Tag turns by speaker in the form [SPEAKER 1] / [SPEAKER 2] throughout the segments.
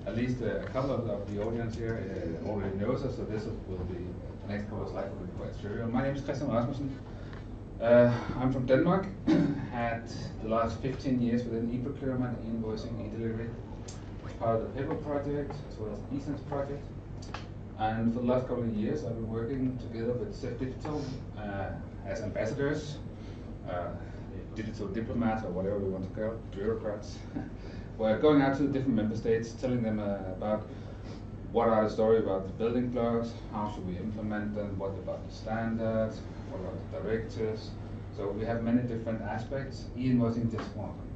[SPEAKER 1] at least a couple of the audience here already knows us, so this will be the next couple of slides will be quite trivial. My name is Rasmussen. I'm from Denmark. Had the last 15 years within e-procurement, e-invoicing, e-delivery, as part of the paper project as well as the eSense project. And for the last couple of years, I've been working together with SEF Digital as ambassadors, digital diplomats, or whatever we want to call it, bureaucrats. We're going out to the different member states, telling them about what are the story about the building blocks, how should we implement them, what about the standards, what about the directives. So we have many different aspects, e-invoicing just one of them.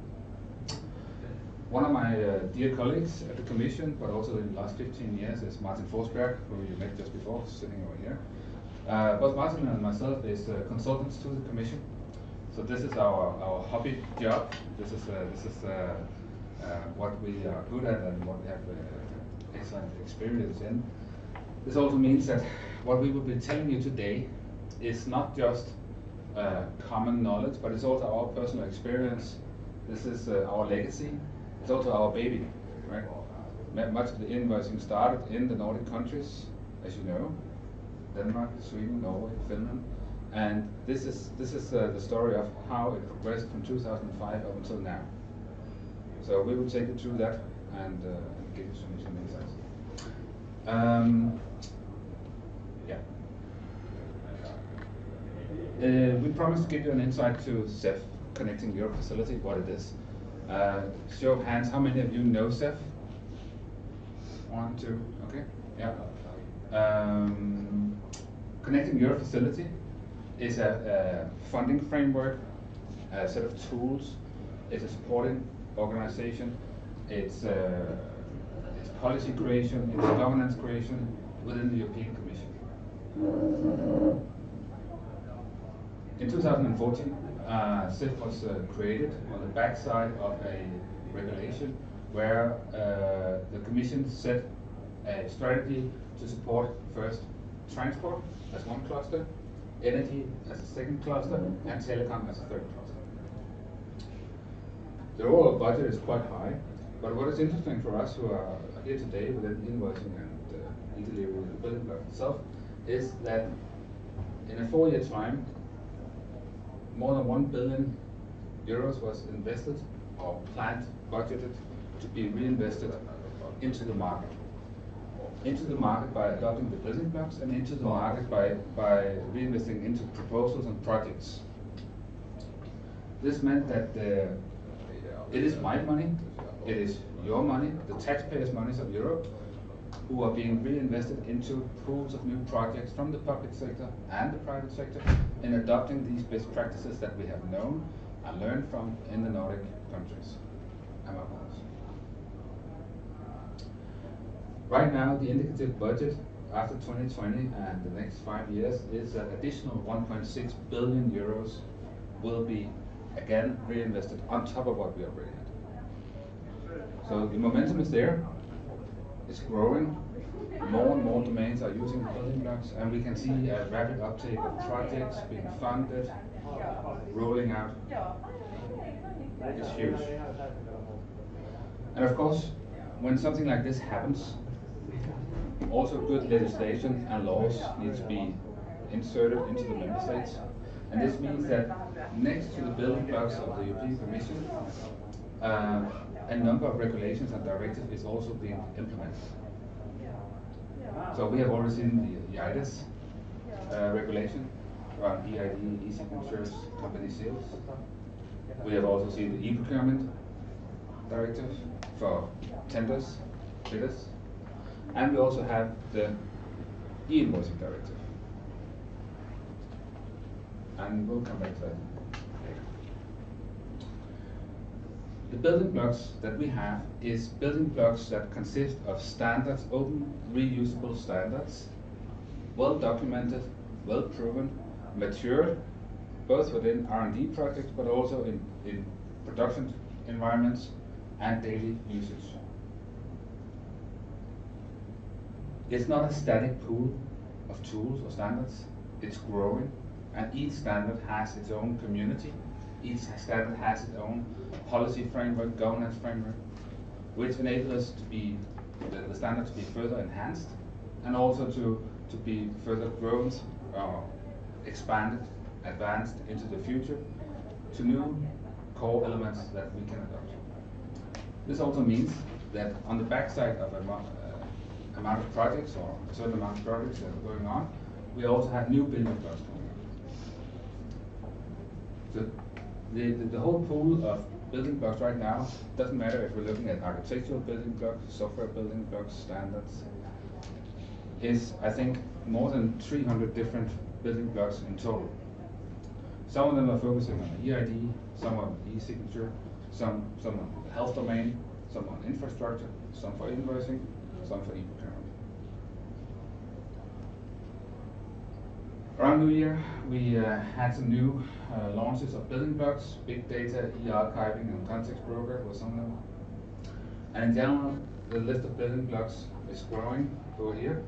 [SPEAKER 1] One of my dear colleagues at the Commission, but also in the last 15 years, is Martin Forsberg, who you met just before, sitting over here. Both Martin and myself is consultants to the Commission. So this is our hobby job. This is what we are good at and what we have excellent experience in. This also means that what we will be telling you today is not just common knowledge, but it's also our personal experience. This is our legacy. It's also our baby, right? Much of the invoicing started in the Nordic countries, as you know, Denmark, Sweden, Norway, Finland, and this is the story of how it progressed from 2005 up until now. So we will take you through that and give you some insights. We promised to give you an insight to SEF, Connecting Europe Facility, what it is. Show of hands, how many of you know SEF? 1, 2, okay, yeah. Connecting Europe Facility is a funding framework, a set of tools. It's a supporting organization. It's policy creation, it's governance creation within the European Commission. In 2014, SEF was created on the backside of a regulation where the Commission set a strategy to support first transport as one cluster, energy as a second cluster, and telecom as a third cluster. The overall budget is quite high, but what is interesting for us who are here today within invoicing and e-delivery and the building block itself is that in a 4-year time, more than 1 billion euros was invested or planned, budgeted to be reinvested into the market. Into the market by adopting the building blocks and into the market by reinvesting into proposals and projects. This meant that it is my money, it is your money, the taxpayers' monies of Europe, who are being reinvested into pools of new projects from the public sector and the private sector in adopting these best practices that we have known and learned from in the Nordic countries, among others. Right now, the indicative budget after 2020 and the next 5 years is an additional 1.6 billion euros will be again reinvested on top of what we already had. So the momentum is there. It's growing. More and more domains are using the building blocks, and we can see a rapid uptake of projects being funded, rolling out. It's huge. And of course, when something like this happens, also good legislation and laws need to be inserted into the member states. And this means that next to the building blocks of the European Commission, a number of regulations and directives is also being implemented. So we have already seen the EIDAS regulation around EID, e-signatures, company seals. We have also seen the e-procurement directive for tenders, bidders, and we also have the e-invoicing directive. And we'll come back to that later. The building blocks that we have is building blocks that consist of standards, open, reusable standards, well documented, well proven, matured, both within R&D projects but also in production environments and daily usage. It's not a static pool of tools or standards, it's growing, and each standard has its own community. Each standard has its own policy framework, governance framework, which enables us to be the standard to be further enhanced, and also to be further grown, expanded, advanced into the future to new core elements that we can adopt. This also means that on the backside of amount of projects, or a certain amount of projects that are going on, we also have new building blocks coming up. So the whole pool of building blocks right now doesn't matter if we're looking at architectural building blocks, software building blocks, standards, is I think more than 300 different building blocks in total. Some of them are focusing on eID, some on e-signature, some on the health domain, some on infrastructure, some for invoicing, some for e-procurement. Around New Year, we had some new launches of building blocks, big data, e-archiving, and context broker were some of them. And in general, the list of building blocks is growing over here,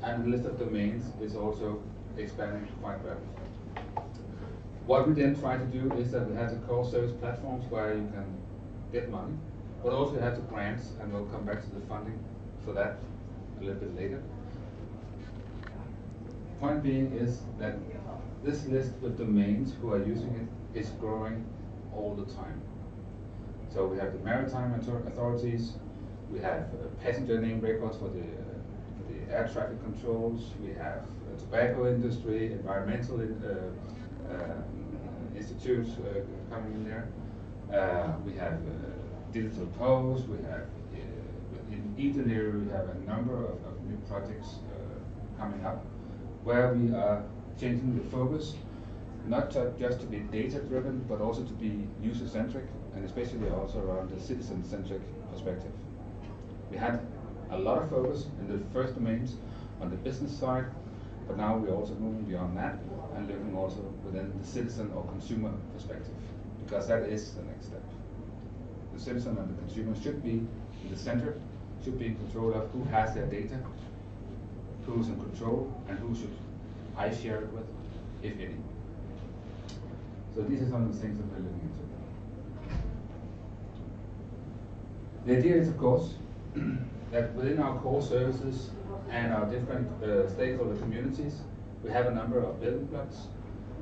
[SPEAKER 1] and the list of domains is also expanding quite well. What we then try to do is that we have the core service platforms where you can get money, but also you have the grants, and we'll come back to the funding for that a little bit later. Point being is that this list with domains who are using it is growing all the time. So we have the maritime authorities, we have passenger name records for the air traffic controls, we have tobacco industry, environmental institutes coming in there. We have digital post, we have in e-delivery we have a number of new projects coming up where we are changing the focus, not just to be data-driven, but also to be user-centric, and especially also around the citizen-centric perspective. We had a lot of focus in the first domains on the business side, but now we're also moving beyond that and looking also within the citizen or consumer perspective, because that is the next step. The citizen and the consumer should be in the center, should be in control of who has their data, who's in control, and who should I share it with, if any. So these are some of the things that we're looking into. The idea is, of course, that within our core services and our different stakeholder communities, we have a number of building blocks,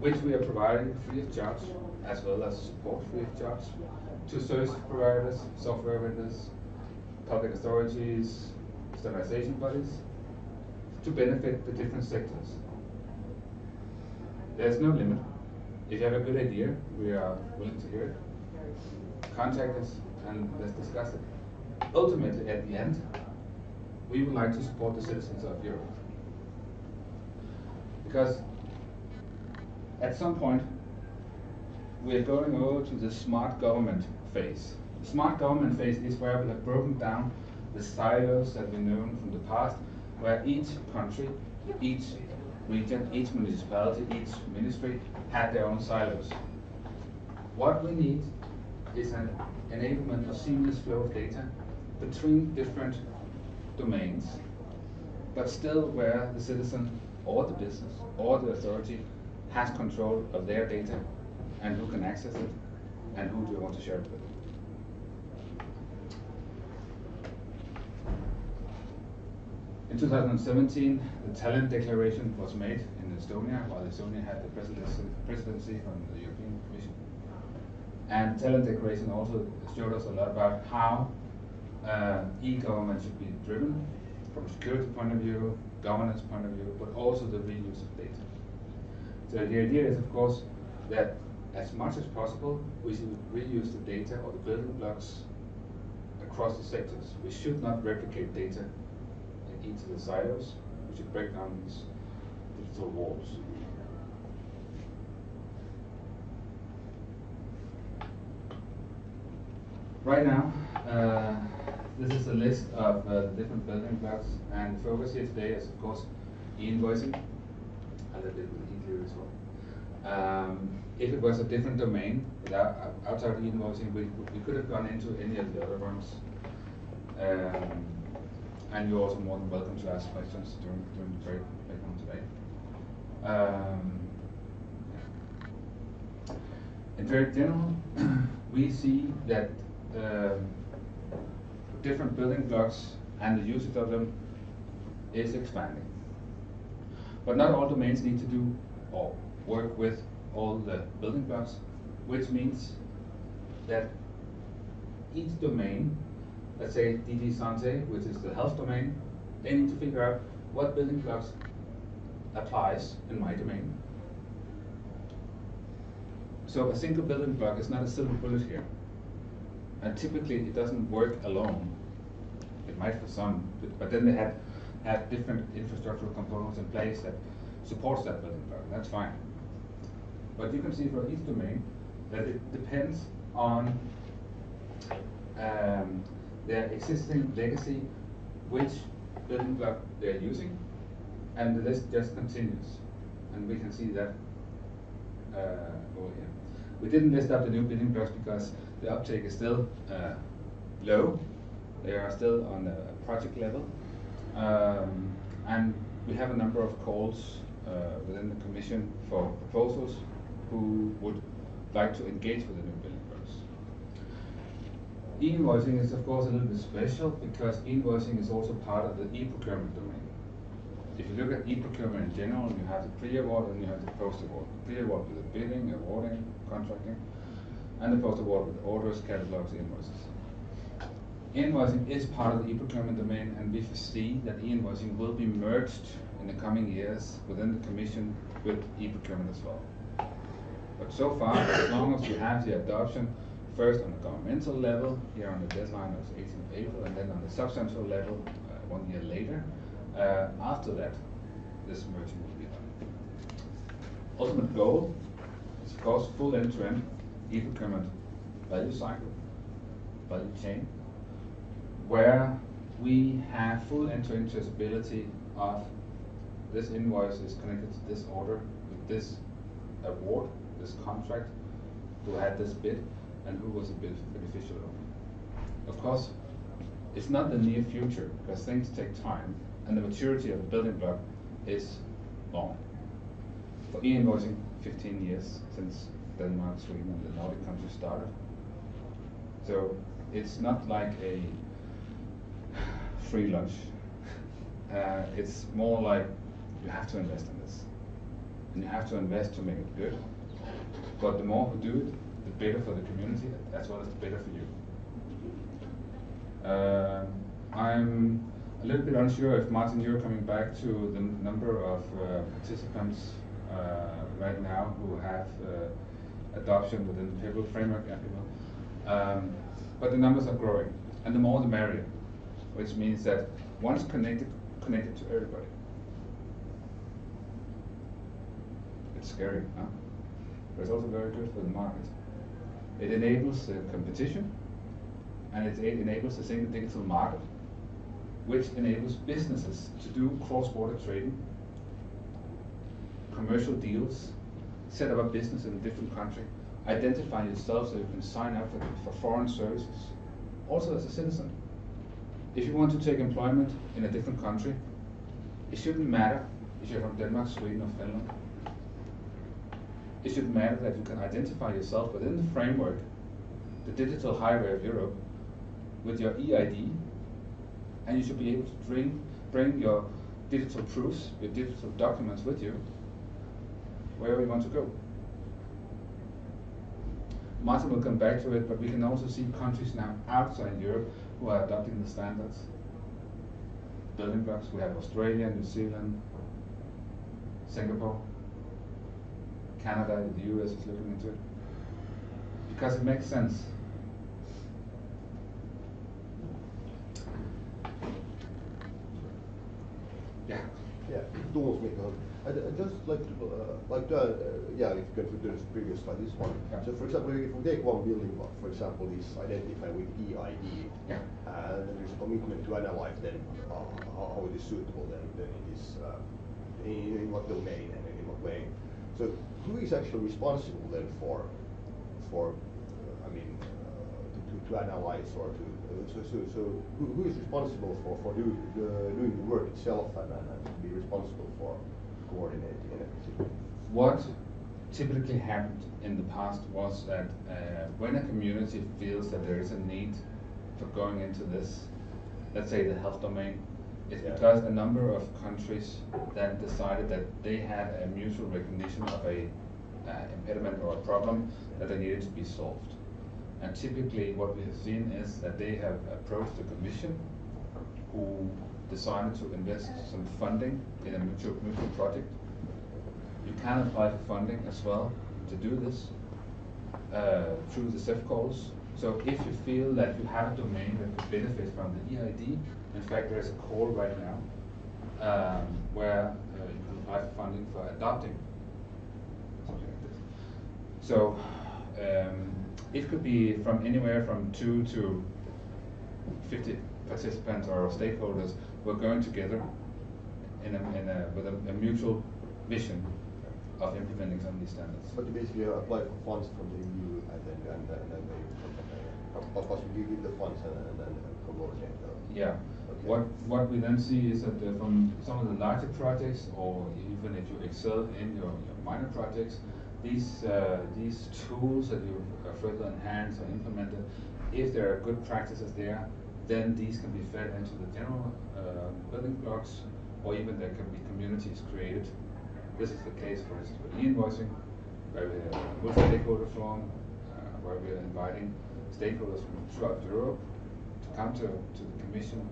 [SPEAKER 1] which we are providing free of charge, as well as support free of charge, to service providers, software vendors, public authorities, standardization bodies, to benefit the different sectors. There's no limit. If you have a good idea, we are willing to hear it. Contact us and let's discuss it. Ultimately, at the end, we would like to support the citizens of Europe. Because at some point, we are going over to the smart government phase. The smart government phase is where we have broken down the silos that we've known from the past, where each country, each region, each municipality, each ministry had their own silos. What we need is an enablement of seamless flow of data between different domains, but still where the citizen or the business or the authority has control of their data and who can access it and who do they want to share it with. In 2017, the talent declaration was made in Estonia while Estonia had the presidency from the European Commission. And the talent declaration also showed us a lot about how e-government should be driven from a security point of view, governance point of view, but also the reuse of data. So the idea is, of course, that as much as possible, we should reuse the data or the building blocks across the sectors. We should not replicate data in each of the silos. We should break down these digital walls. Right now, this is a list of the different building blocks, and the focus here today is, of course, e-invoicing, a little bit with e-clear as well. If it was a different domain, outside e-invoicing, we could have gone into any of the other ones. And you're also more than welcome to ask questions during the trade later on today. In very general, we see that different building blocks and the usage of them is expanding. But not all domains need to do or work with all the building blocks, which means that each domain, let's say DG Santé, which is the health domain, they need to figure out what building blocks applies in my domain. So a single building block is not a silver bullet here. And typically it doesn't work alone. It might for some, but then they have different infrastructural components in place that supports that building block. That's fine. But you can see for each domain that it depends on their existing legacy, which building block they're using, and the list just continues. And we can see that over here. We didn't list up the new building blocks because the uptake is still low. They are still on the project level. And we have a number of calls within the Commission for proposals who would like to engage with the new building blocks. E-invoicing is of course a little bit special because e-invoicing is also part of the e-procurement domain. If you look at e-procurement in general, you have the pre-award and you have the post-award. Pre-award with the bidding, awarding, contracting, and the post-award with orders, catalogs, invoices. E-invoicing is part of the e-procurement domain, and we foresee that e-invoicing will be merged in the coming years within the Commission with e-procurement as well. But so far, as long as we have the adoption first on the governmental level, here on the deadline of 18th April, and then on the substantial level 1 year later, after that, this merging will be done. Ultimate goal is of course full end-to-end e-procurement value cycle, value chain, where we have full end-to-end traceability of this invoice is connected to this order, with this award, this contract, who had this bid, and who was the beneficial owner. Of course, it's not the near future, because things take time, and the maturity of the building block is long. For e-invoicing, 15 years since Denmark, Sweden, and the Nordic countries started. So it's not like a free lunch. It's more like you have to invest in this, and you have to invest to make it good. But the more who do it, the better for the community, as well as the better for you. I'm a little bit unsure if, Martin, you're coming back to the number of participants right now who have adoption within the People framework. But the numbers are growing, and the more the merrier, which means that once connected to everybody. It's scary, huh? But it's also very good for the market. It enables competition, and it enables the single digital market, which enables businesses to do cross-border trading, commercial deals, set up a business in a different country, identify yourself so you can sign up for foreign services, also as a citizen. If you want to take employment in a different country, it shouldn't matter if you're from Denmark, Sweden, or Finland. It should matter that you can identify yourself within the framework, the digital highway of Europe, with your EID, and you should be able to bring your digital proofs, your digital documents with you, wherever you want to go. Martin will come back to it, but we can also see countries now outside Europe who are adopting the standards. Building blocks, we have Australia, New Zealand, Singapore, Canada, the US is looking into it. Because it makes sense. Yeah.
[SPEAKER 2] Yeah, Thomas Mikko. I'd just like to, yeah, if you can put the previous slide, this one.
[SPEAKER 1] Yeah.
[SPEAKER 2] So for example, if we take one building block, for example, is identified with EID,
[SPEAKER 1] Yeah.
[SPEAKER 2] and there's a commitment to analyze then how it is suitable then it is, in what domain and in what way. So who is actually responsible then for I mean, to analyze or to, so who is responsible for doing the work itself and to be responsible for coordinating and everything?
[SPEAKER 1] What typically happened in the past was that when a community feels that there is a need for going into this, let's say the health domain, it's
[SPEAKER 2] Yeah.
[SPEAKER 1] because a number of countries then decided that they had a mutual recognition of a impediment or a problem that they needed to be solved. And typically what we have seen is that they have approached the Commission, who decided to invest some funding in a mutual project. You can apply for funding as well to do this through the CEF calls. So if you feel that you have a domain that could benefit from the EID, in fact there's a call right now where you can apply for funding for adopting something like this. So it could be from anywhere from 2 to 50 participants or stakeholders who are going together with a mutual vision of implementing some of these standards.
[SPEAKER 2] But you basically apply for funds from the EU and then they possibly give the funds and then coordinate.
[SPEAKER 1] Yeah.
[SPEAKER 2] Okay.
[SPEAKER 1] What we then see is that from some of the larger projects, or even if you excel in your minor projects, these tools that you further enhance or implemented, if there are good practices there, then these can be fed into the general building blocks, or even there can be communities created. This is the case, for instance, with eInvoicing, where we have a multi-stakeholder forum, where we are inviting stakeholders from throughout Europe to come to the Commission,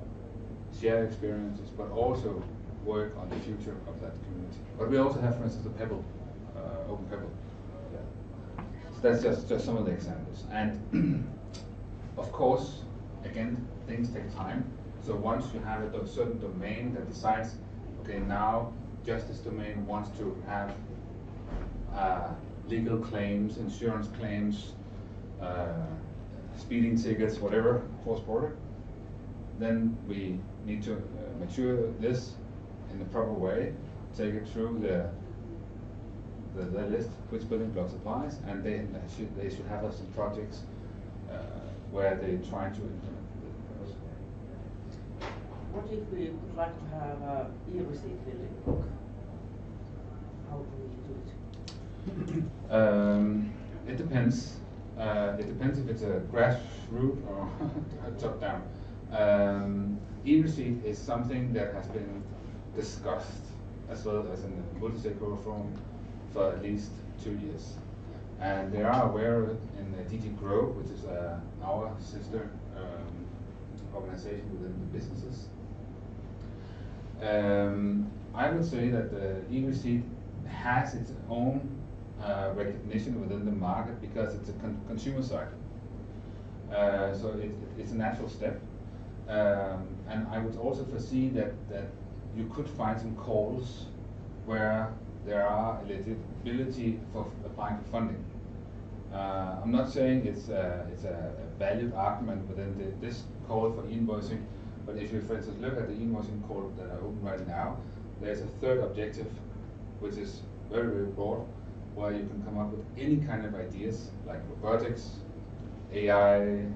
[SPEAKER 1] share experiences, but also work on the future of that community. But we also have, for instance, the Pebble, Open Pebble. Yeah. So that's just some of the examples. And of course, again, things take time. So once you have a certain domain that decides, okay, now justice domain wants to have legal claims, insurance claims, speeding tickets, whatever, cross-border, then we need to mature this in the proper way, take it through the list which building blocks applies, and they should have some projects where they try to implement those.
[SPEAKER 3] What if we would like to have a e-receipt building block? How do we do it?
[SPEAKER 1] It depends. It depends if it's a grassroots or top down. E-receipt is something that has been discussed as well as in the multi-stakeholder forum for at least 2 years. And they are aware of it in the DG Grow, which is our sister organization within the businesses. I would say that the e-receipt has its own recognition within the market because it's a consumer side. So it's a natural step. And I would also foresee that you could find some calls where there are eligibility for applying for funding. I'm not saying it's a valid argument within this call for e-invoicing, but if you, for instance, look at the e-invoicing call that are open right now, there's a third objective, which is very, very broad, where you can come up with any kind of ideas like robotics, AI,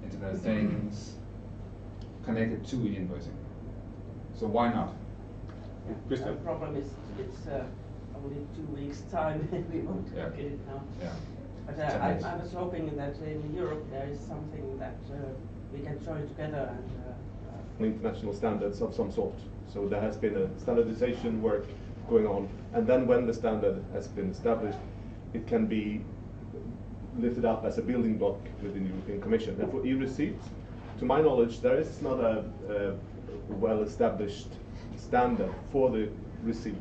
[SPEAKER 1] Internet of Things, connected to e-invoicing. So why not?
[SPEAKER 3] The problem is it's only 2 weeks time and we won't get it now.
[SPEAKER 1] Yeah.
[SPEAKER 3] But I was hoping that in Europe there is something that we can join together and
[SPEAKER 4] international standards of some sort. So there has been a standardization work going on, and then when the standard has been established, it can be lifted up as a building block within the European Commission. And for e-receipts, to my knowledge, there is not a well-established standard for the receipt.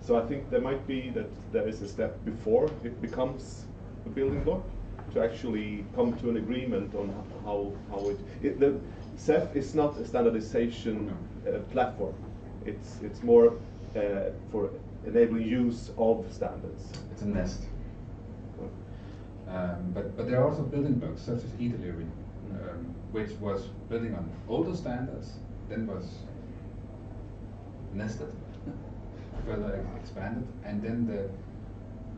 [SPEAKER 4] So I think there might be that there is a step before it becomes a building block to actually come to an agreement on how the CEF is not a standardization platform. It's more for enabling use of standards.
[SPEAKER 1] It's a nest. But there are also building blocks such as e-delivery, which was building on older standards, then was nested, further expanded, and then the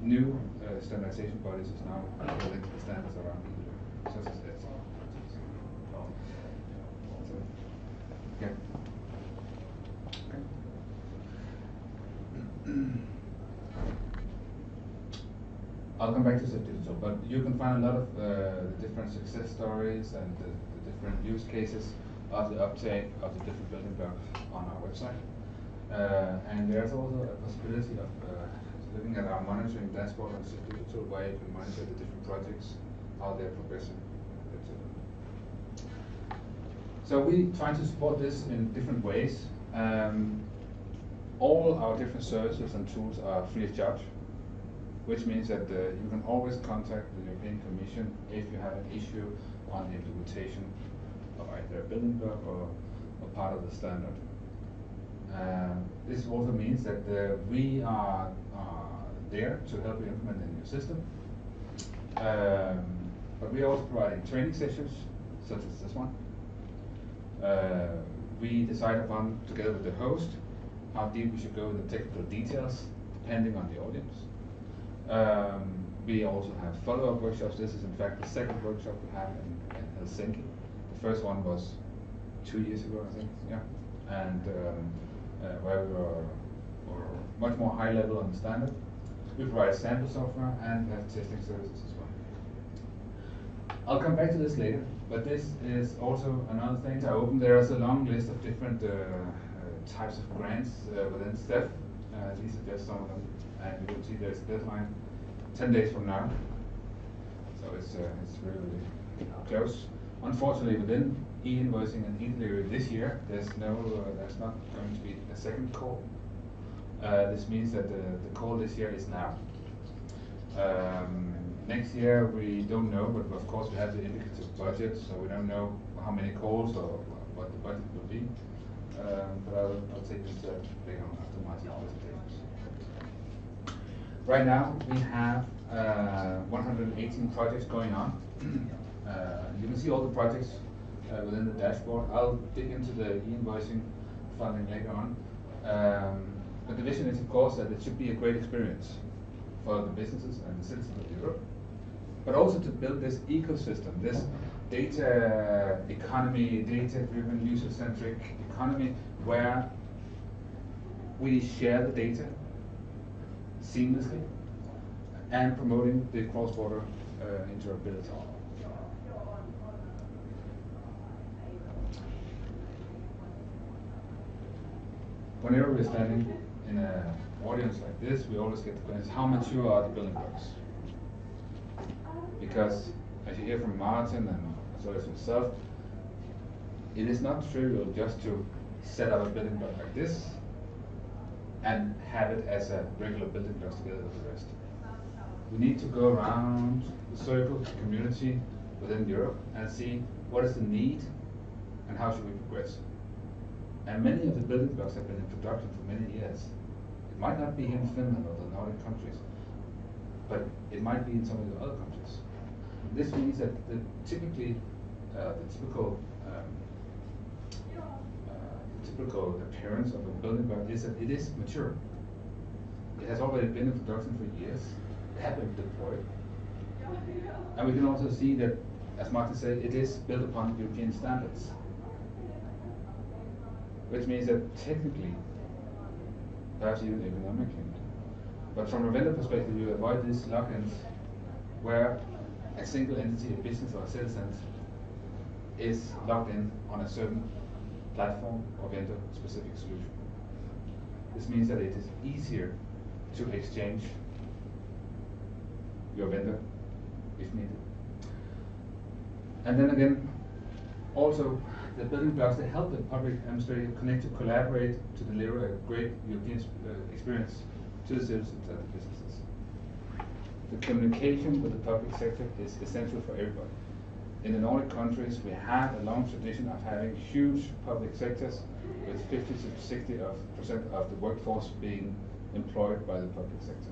[SPEAKER 1] new standardization bodies is now building the standards around e-delivery, such as that. Yeah. I'll come back to CEF Digital, but you can find a lot of the different success stories and the different use cases of the uptake of the different building blocks on our website. And there's also a possibility of looking at our monitoring dashboard on digital, where you can monitor the different projects, how they're progressing, etc. So we try to support this in different ways. All our different services and tools are free of charge, which means that you can always contact the European Commission if you have an issue on the implementation of either a building block or part of the standard. This also means that we are there to help you implement in your system. But we are also providing training sessions, such as this one. We decide upon, together with the host, how deep we should go in the technical details, depending on the audience. We also have follow-up workshops. This is in fact the second workshop we have in Helsinki. The first one was 2 years ago, I think, yeah. And where we were much more high level on the standard. We provide sample software and have testing services as well. I'll come back to this later, but this is also another thing to open. There is a long list of different types of grants within STEF. These are just some of them, and you will see there's a deadline 10 days from now. So it's really, really close. Unfortunately, within e-invoicing and e-delivery this year, there's not going to be a second call. This means that the call this year is now. Next year we don't know, but of course we have the indicative budget, so we don't know how many calls or what the budget will be. But I'll take this later on after my presentations. Right now we have 118 projects going on. You can see all the projects within the dashboard. I'll dig into the e-invoicing funding later on. But the vision is, of course, that it should be a great experience for the businesses and the citizens of Europe, but also to build this ecosystem, this data economy, data-driven, user-centric economy, where we share the data seamlessly and promoting the cross-border interoperability. Whenever we're standing in an audience like this, we always get the question, how mature are the building blocks? Because, as you hear from Martin and as well as yourself, it is not trivial just to set up a building block like this and have it as a regular building blocks together with the rest. We need to go around the circle, the community within Europe, and see what is the need and how should we progress. And many of the building blocks have been in production for many years. It might not be in Finland or the Nordic countries, but it might be in some of the other countries. This means that the typical appearance of a building block is that it is mature. It has already been in production for years. It has been deployed. And we can also see that, as Martin said, it is built upon European standards. Which means that technically, perhaps even economically, but from a vendor perspective, you avoid these lock-ins where a single entity, a business or a citizen, is locked in on a certain platform or vendor-specific solution. This means that it is easier to exchange your vendor if needed. And then again, also, the building blocks that help the public administrator connect to collaborate to deliver a great European experience to the citizens and the businesses. The communication with the public sector is essential for everybody. In the Nordic countries, we have a long tradition of having huge public sectors with 50 to 60% of the workforce being employed by the public sector.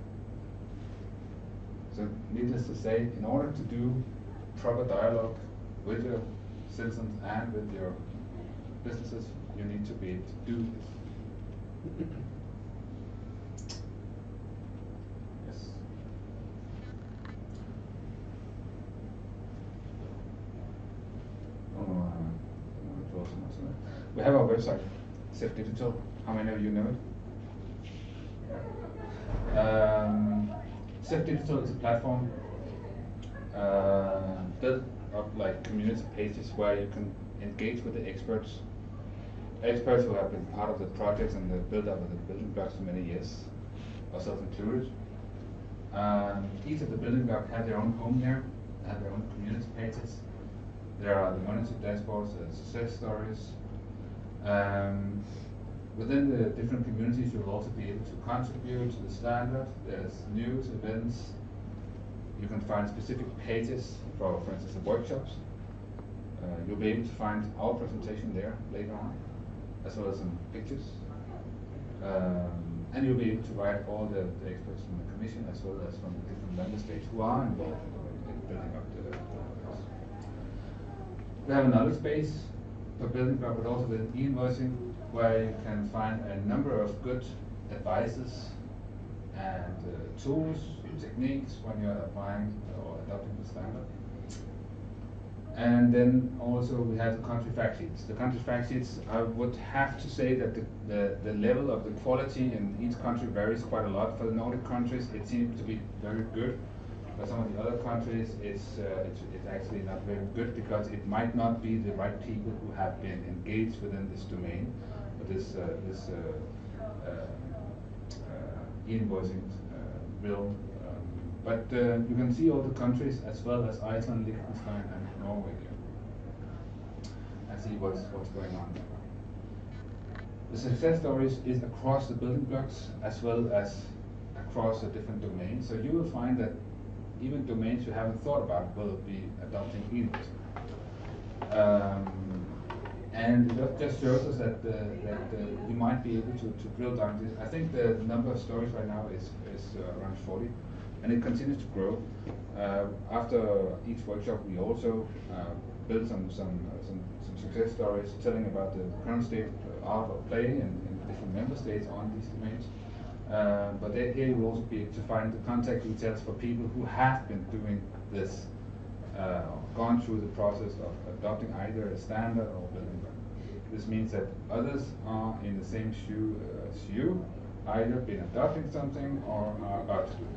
[SPEAKER 1] So needless to say, in order to do proper dialogue with your citizens and with your businesses, you need to be able to do this. Yes. We have our website, SEF Digital. How many of you know it? SEF Digital is a platform built up like community pages where you can engage with the experts who have been part of the projects and the build-up of the building blocks for many years, ourselves included. Each of the building blocks have their own home here, have their own community pages. There are the monitor dashboards, success stories. Within the different communities, you'll also be able to contribute to the standard. There's news, events. You can find specific pages for instance, the workshops. You'll be able to find our presentation there later on, as well as some pictures. And you'll be able to write all the experts from the Commission, as well as from the different member states who are involved in building up the buildings. We have a knowledge base for building block, but also with e-Invoicing, where you can find a number of good advices and tools, techniques when you're applying or adopting the standard. And then also we have the country fact sheets. The country fact sheets, I would have to say that the level of the quality in each country varies quite a lot. For the Nordic countries, it seems to be very good. For some of the other countries, it's actually not very good, because it might not be the right people who have been engaged within this domain, but this e-Invoicing realm. But you can see all the countries, as well as Iceland, Liechtenstein, and Norway here, and see what's going on there. The success stories is across the building blocks, as well as across the different domains. So you will find that even domains you haven't thought about will be adopting e-Invoicing. And it just shows us that you might be able to drill down this. I think the number of stories right now is around 40, and it continues to grow. After each workshop, we also build some success stories telling about the current state of art or play in the different member states on these domains. But here you will also be able to find the contact details for people who have been doing this, gone through the process of adopting either a standard or building block. This means that others are in the same shoe as you, either been adopting something or are about to do it.